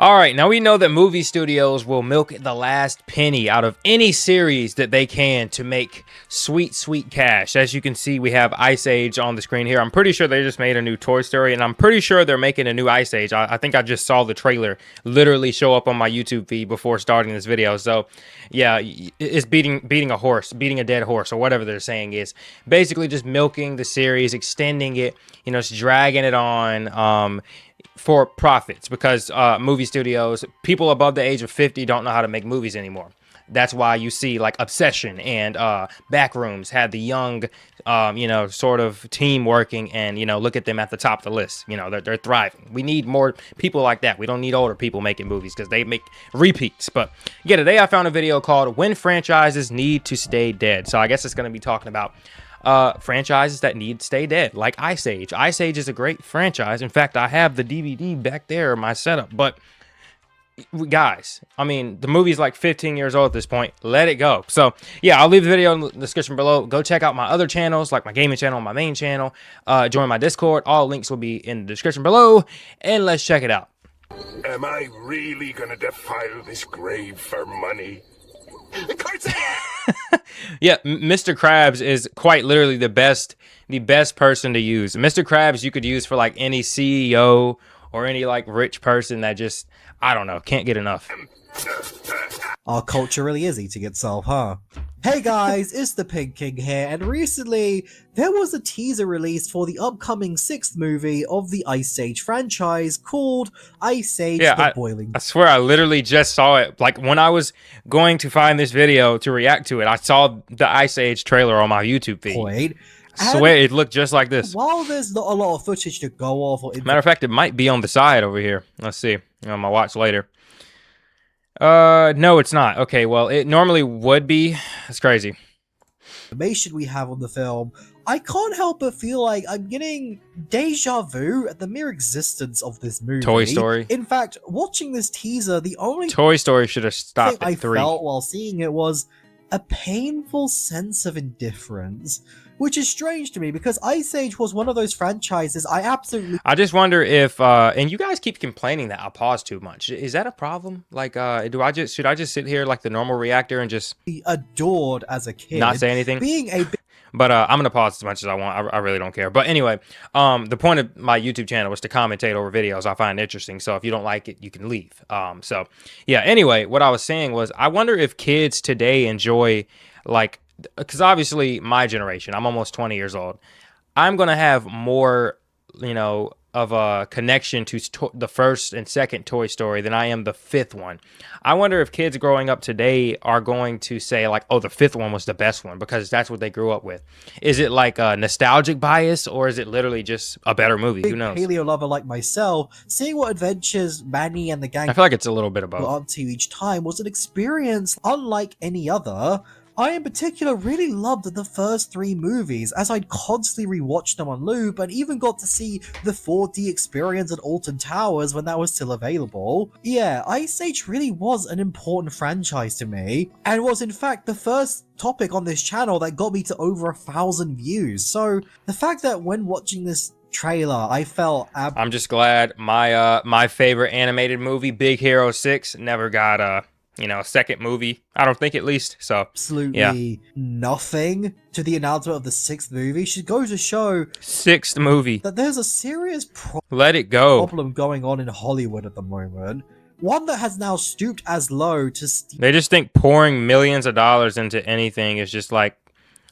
All right, now we know that movie studios will milk the last penny out of any series that they can to make sweet, sweet cash. As you can see, we have Ice Age on the screen here. I'm pretty sure they just made a new Toy Story, and I'm pretty sure they're making a new Ice Age. I think I just saw the trailer literally show up on my YouTube feed before starting this video. So, yeah, it's beating a horse, beating a dead horse, or whatever they're saying is. Basically just milking the series, extending it, you know, just dragging it on. For profits, because movie studios, people above the age of 50 don't know how to make movies anymore. That's why you see like Obsession and Backrooms had the young, you know, sort of team working, and, you know, look at them at the top of the list. You know, they're thriving. We need more people like that. We don't need older people making movies because they make repeats. But yeah, today I found a video called When Franchises Need to Stay Dead. So I guess it's going to be talking about franchises that need to stay dead, like Ice Age. Ice Age is a great franchise. In fact, I have the DVD back there in my setup. But guys, I mean, the movie's like 15 years old at this point. Let it go. So yeah, I'll leave the video in the description below. Go check out my other channels, like my gaming channel, my main channel. Join my Discord. All links will be in the description below, and let's check it out. Am I really gonna defile this grave for money? Yeah, Mr. Krabs is quite literally the best person to use. Mr. Krabs you could use for like any CEO or any like rich person that just, I don't know, can't get enough. Our culture really is eating itself, huh? Hey guys, it's the Pig King here, and recently there was a teaser released for the upcoming 6th movie of the Ice Age franchise called Ice Age The Boiling. I swear I literally just saw it. Like when I was going to find this video to react to it, I saw the Ice Age trailer on my YouTube feed. I swear it looked just like this. While there's not a lot of footage to go off, or matter of fact, it might be on the side over here. Let's see on my watch later. No, it's not. Okay, well, it normally would be. It's crazy. Information we have on the film, I can't help but feel like I'm getting deja vu at the mere existence of this movie. Toy Story. In fact, watching this teaser, the only Toy Story should have stopped at 3. I felt while seeing it was a painful sense of indifference, which is strange to me because Ice Age was one of those franchises I just wonder if and you guys keep complaining that I pause too much. Is that a problem? Like should I just sit here like the normal reactor and just adored as a kid, not say anything? But I'm gonna pause as much as I want. I really don't care. But anyway, the point of my YouTube channel was to commentate over videos I find interesting. So if you don't like it, you can leave. So yeah. Anyway, what I was saying was, I wonder if kids today enjoy, like, because obviously my generation, I'm almost 20 years old. I'm gonna have more, you know, of a connection to the first and second Toy Story than I am the 5th one. I wonder if kids growing up today are going to say like, oh, the 5th one was the best one because that's what they grew up with. Is it like a nostalgic bias, or is it literally just a better movie? Who knows? Paleo lover like myself, seeing what adventures Manny and the gang, I feel like it's a little bit of both, got up to each time was an experience unlike any other. I in particular really loved the first 3 movies, as I'd constantly rewatch them on loop, and even got to see the 4D experience at Alton Towers when that was still available. Yeah, Ice Age really was an important franchise to me, and was in fact the first topic on this channel that got me to over 1,000 views. So the fact that when watching this trailer I felt I'm just glad my favorite animated movie, Big Hero 6, never got you know, a second movie, I don't think, at least. So absolutely nothing to the announcement of the 6th movie should go to show 6th movie that there's a serious problem going on in Hollywood at the moment. One that has now stooped as low to they just think pouring millions of dollars into anything is just like,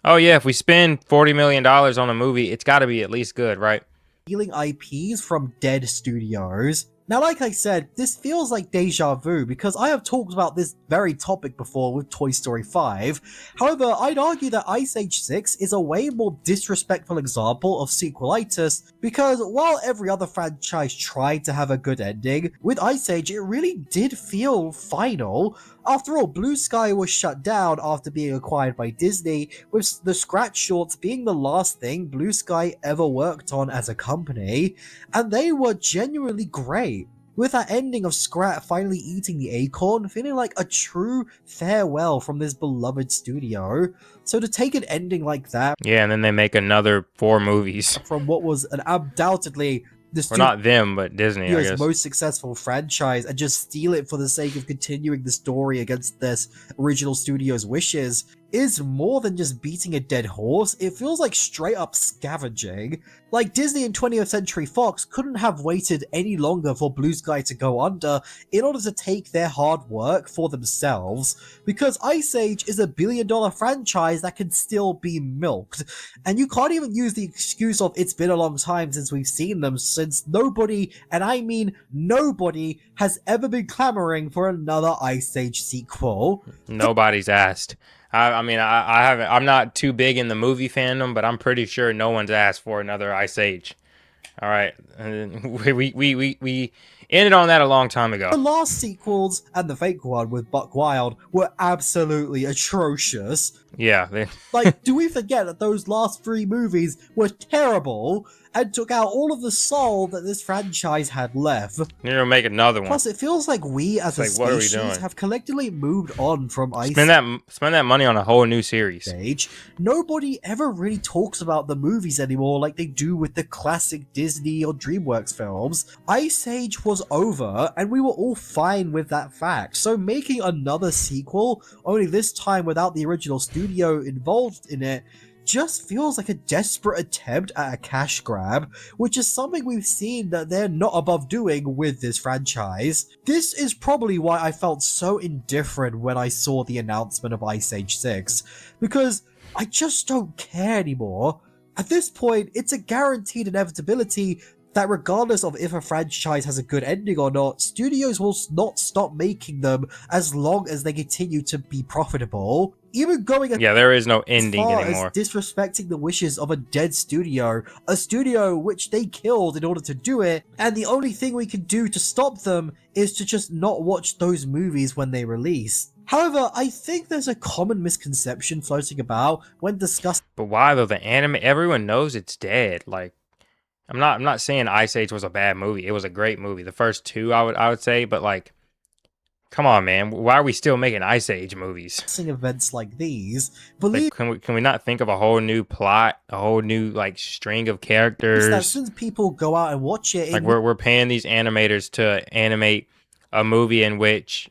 oh yeah, if we spend $40 million on a movie, it's got to be at least good, right? Stealing IPs from dead studios. Now, like I said, this feels like deja vu because I have talked about this very topic before with Toy Story 5. However, I'd argue that Ice Age 6 is a way more disrespectful example of sequelitis because while every other franchise tried to have a good ending, with Ice Age it really did feel final. After all, Blue Sky was shut down after being acquired by Disney, with the Scratch Shorts being the last thing Blue Sky ever worked on as a company, and they were genuinely great. With that ending of Scrat finally eating the acorn, feeling like a true farewell from this beloved studio. So to take an ending like that, yeah, and then they make another 4 movies from what was an undoubtedly the Or not them, but Disney, I studio's guess. most successful franchise and just steal it for the sake of continuing the story against this original studio's wishes is more than just beating a dead horse. It feels like straight up scavenging. Like, Disney and 20th Century Fox couldn't have waited any longer for Blue Sky to go under in order to take their hard work for themselves, because Ice Age is $1 billion franchise that can still be milked. And you can't even use the excuse of it's been a long time since we've seen them, since nobody, and I mean nobody, has ever been clamoring for another Ice Age sequel. Nobody's asked. I mean, I haven't. I'm not too big in the movie fandom, but I'm pretty sure no one's asked for another Ice Age. All right, we ended on that a long time ago. The last sequels and the fake one with Buck Wild were absolutely atrocious. Yeah, Like, do we forget that those last 3 movies were terrible and took out all of the soul that this franchise had left? you're gonna make another one. Plus, it feels like we as a It's like, what are we species doing? have collectively moved on from Ice Spend that money on a whole new series. Age. Nobody ever really talks about the movies anymore like they do with the classic Disney or DreamWorks films. Ice Age was over, and we were all fine with that fact. So making another sequel, only this time without the original studio involved in it, just feels like a desperate attempt at a cash grab, which is something we've seen that they're not above doing with this franchise. This is probably why I felt so indifferent when I saw the announcement of Ice Age 6, because I just don't care anymore. At this point, it's a guaranteed inevitability that regardless of if a franchise has a good ending or not, studios will not stop making them as long as they continue to be profitable. Even going Yeah, there is no as ending far anymore. as disrespecting the wishes of a dead studio, a studio which they killed in order to do it, and the only thing we can do to stop them is to just not watch those movies when they release. However, I think there's a common misconception floating about when discussing But why though? The anime, everyone knows it's dead. Like, I'm not saying Ice Age was a bad movie. It was a great movie. The first 2, I would say, but like, come on, man. Why are we still making Ice Age movies? events like these, Like, believe can we not think of a whole new plot, a whole new like string of that characters? since people go out and watch it, Like, we're paying these animators to animate a movie in which,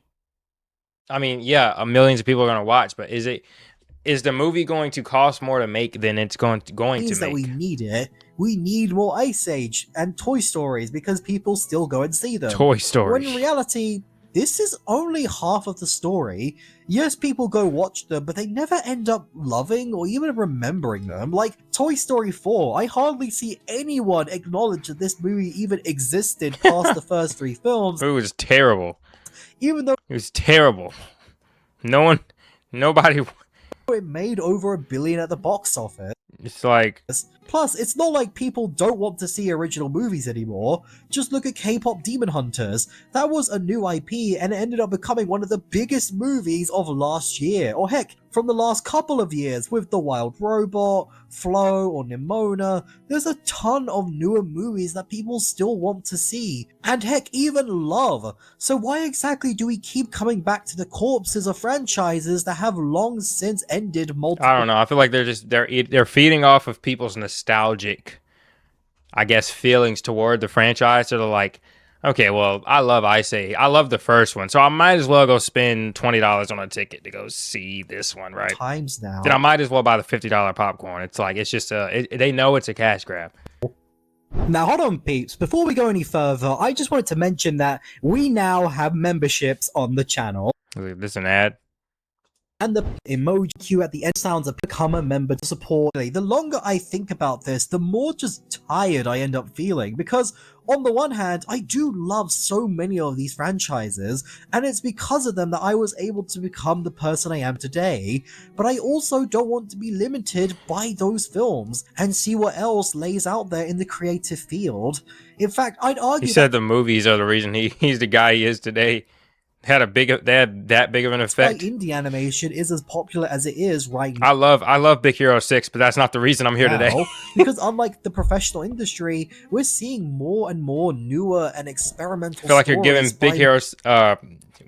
I mean, yeah, millions of people are gonna watch, but is the movie going to cost more to make than it's going to means that we make? need it. We need more Ice Age and Toy Stories because people still go and see them. Toy When Story. in reality, this is only half of the story. Yes, people go watch them, but they never end up loving or even remembering them. Like Toy Story 4, I hardly see anyone acknowledge that this movie even existed past the first 3 films, It was terrible. even though It was terrible. Nobody. it made over $1 billion at the box office. It's like, Plus, it's not like people don't want to see original movies anymore. Just look at K-pop Demon Hunters. That was a new IP and it ended up becoming one of the biggest movies of last year, or heck, from the last couple of years with The Wild Robot, Flow, or Nimona. There's a ton of newer movies that people still want to see, and heck, even love. So why exactly do we keep coming back to the corpses of franchises that have long since ended multiple I don't know. I feel like they're feeding off of people's nostalgic, I guess, feelings toward the franchise. So they're like, okay, well, I love Ice Age. I love the first one, so I might as well go spend $20 on a ticket to go see this one, right? times now? Then I might as well buy the $50 popcorn. It's like, it's just they know it's a cash grab. Now, hold on, peeps. Before we go any further, I just wanted to mention that we now have memberships on the channel. Is this an ad? And the emoji queue at the end sounds like become a member to support. The longer I think about this, the more just tired I end up feeling. Because on the one hand, I do love so many of these franchises, and it's because of them that I was able to become the person I am today. But I also don't want to be limited by those films and see what else lays out there in the creative field. In fact, I'd argue He said the movies are the reason he's the guy he is today. They had that big of an that's why effect. indie animation is as popular as it is right now. I love Big Hero 6, but that's not the reason I'm here today. Because unlike the professional industry, we're seeing more and more newer and experimental I feel like you're giving stories Big by Hero's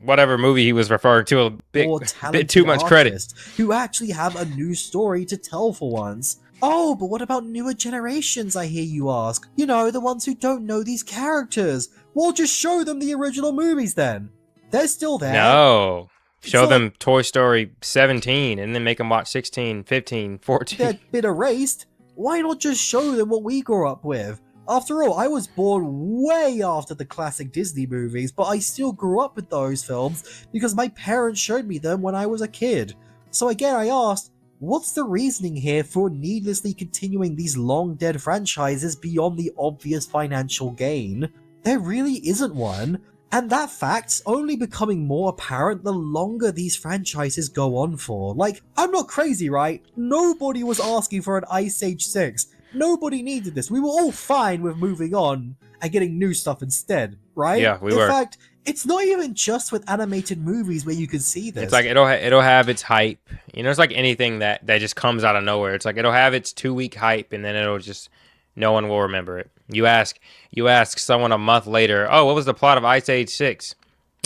whatever movie he was referring to a more bit talented too much credit. artists who actually have a new story to tell for once. Oh, but what about newer generations, I hear you ask? You know, the ones who don't know these characters. Well, just show them the original movies then. They're still there. No. Show So, them Toy Story 17 and then make them watch 16, 15, 14. they've been erased. Why not just show them what we grew up with? After all, I was born way after the classic Disney movies, but I still grew up with those films because my parents showed me them when I was a kid. So again, I asked, what's the reasoning here for needlessly continuing these long-dead franchises beyond the obvious financial gain? There really isn't one. And that fact's only becoming more apparent the longer these franchises go on for. Like, I'm not crazy, right? Nobody was asking for an Ice Age 6. Nobody needed this. We were all fine with moving on and getting new stuff instead, right? Yeah, we were. In fact, it's not even just with animated movies where you can see this. It's like it'll have its hype. You know, it's like anything that just comes out of nowhere. It's like it'll have its 2-week hype, and then it'll just no one will remember it. You ask someone a month later, oh, what was the plot of Ice Age 6?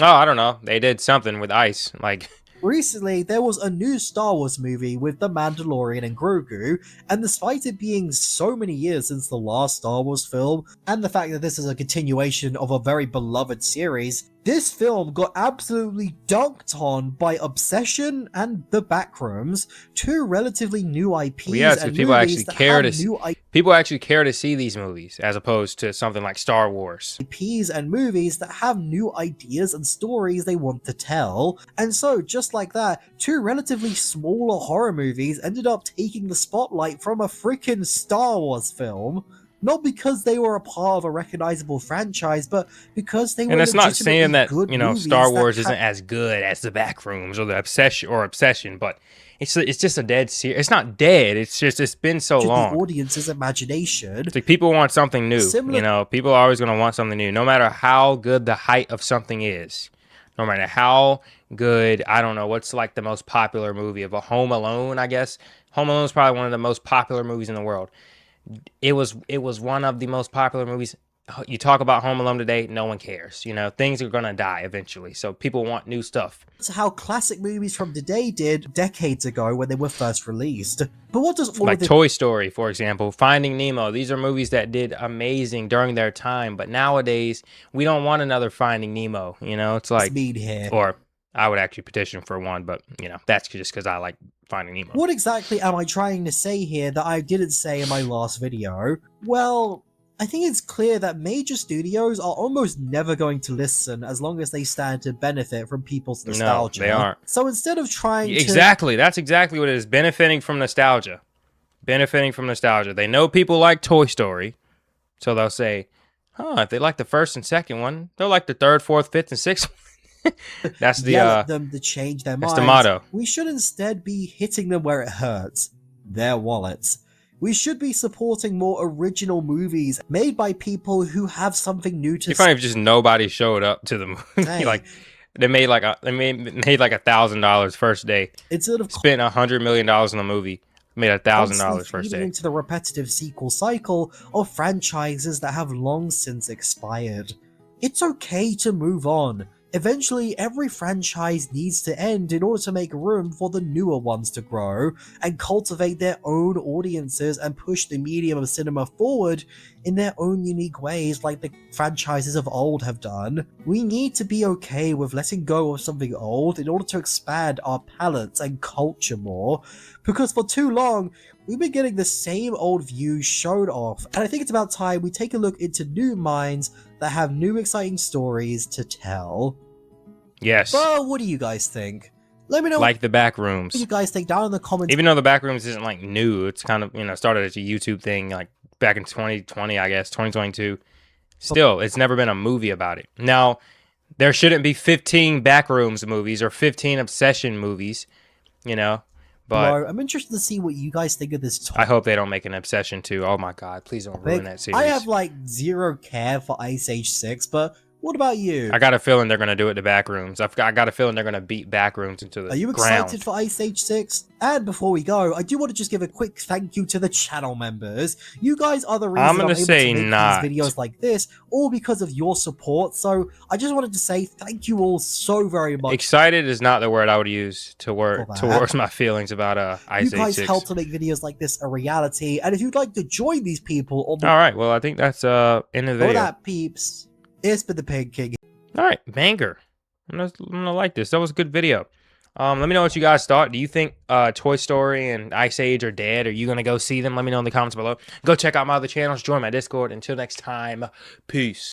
Oh, I don't know. They did something with ice. Like, recently, there was a new Star Wars movie with The Mandalorian and Grogu, and despite it being so many years since the last Star Wars film, and the fact that this is a continuation of a very beloved series, this film got absolutely dunked on by Obsession and The Backrooms, two relatively new IPs. well, yeah, and people movies actually that care have to new people actually care to see these movies as opposed to something like Star Wars. IPs and movies that have new ideas and stories they want to tell. And so, just like that, two relatively smaller horror movies ended up taking the spotlight from a freaking Star Wars film. Not because they were a part of a recognizable franchise, but because they were. And it's not saying that, good you know, movies Star that Wars had- isn't as good as the Backrooms or the Obsession, but it's just a dead series. It's not dead. It's just it's been so to long. the audience's imagination. It's like people want something new. Similar- You know, people are always going to want something new, no matter how good the height of something is. No matter how good, I don't know, what's like the most popular movie of a Home Alone, I guess. Home Alone is probably one of the most popular movies in the world. It was one of the most popular movies. You talk about Home Alone today, no one cares. You know, things are going to die eventually. So people want new stuff. It's how classic movies from today did decades ago when they were first released. But what does all Like of this Toy Story, for example, Finding Nemo. These are movies that did amazing during their time. But nowadays, we don't want another Finding Nemo. You know, it's like, mean here? or I would actually petition for one, but, you know, that's just because I like Finding Nemo. What exactly am I trying to say here that I didn't say in my last video? Well, I think it's clear that major studios are almost never going to listen as long as they stand to benefit from people's nostalgia. No, they aren't. So instead of trying to... Exactly. That's exactly what it is. Benefiting from nostalgia. Benefiting from nostalgia. They know people like Toy Story, so they'll say, if they like the first and second one, they'll like the third, fourth, fifth, and sixth one. That's the yell at them to change their that's minds. the motto. We should instead be hitting them where it hurts. Their wallets. We should be supporting more original movies made by people who have something new to You find if just nobody showed up to the movie, Dang. like they made like $1,000 first day, instead of spent $100 million on the movie, made $1,000 constantly first feeding day. into the repetitive sequel cycle of franchises that have long since expired. It's okay to move on. Eventually, every franchise needs to end in order to make room for the newer ones to grow and cultivate their own audiences and push the medium of cinema forward in their own unique ways like the franchises of old have done. We need to be okay with letting go of something old in order to expand our palettes and culture more, because for too long, we've been getting the same old views showed off, and I think it's about time we take a look into new minds that have new exciting stories to tell. Yes, Well, what do you guys think? Let me know like the back what rooms. you guys think down in the comments. Even though the Backrooms isn't like new, it's kind of, you know, started as a YouTube thing like back in 2020, I guess, 2022. Still, it's never been a movie about it. Now, there shouldn't be 15 Backrooms movies or 15 Obsession movies, you know, but Bro, I'm interested to see what you guys think of this topic. I hope they don't make an Obsession too. Oh my God, please don't ruin that series. I have like zero care for Ice Age 6, but What about you? I got a feeling they're gonna do it to Backrooms. I got a feeling they're gonna beat Backrooms into the Are you ground. excited for Ice Age 6? And before we go, I do want to just give a quick thank you to the channel members. You guys are the reason I'm gonna able say to make not. these videos like this, all because of your support. So I just wanted to say thank you all so very much. Excited is not the word I would use to For that. towards my feelings about Ice You Age guys 6. help to make videos like this a reality, and if you'd like to join these people on the All right, well, I think that's end of the Go video. that peeps, it's been the Pig King. All right, banger. I'm gonna like this. That was a good video. Let me know what you guys thought. Do you think Toy Story and Ice Age are dead? Are you gonna go see them? Let me know in the comments below. Go check out my other channels. Join my Discord. Until next time, peace.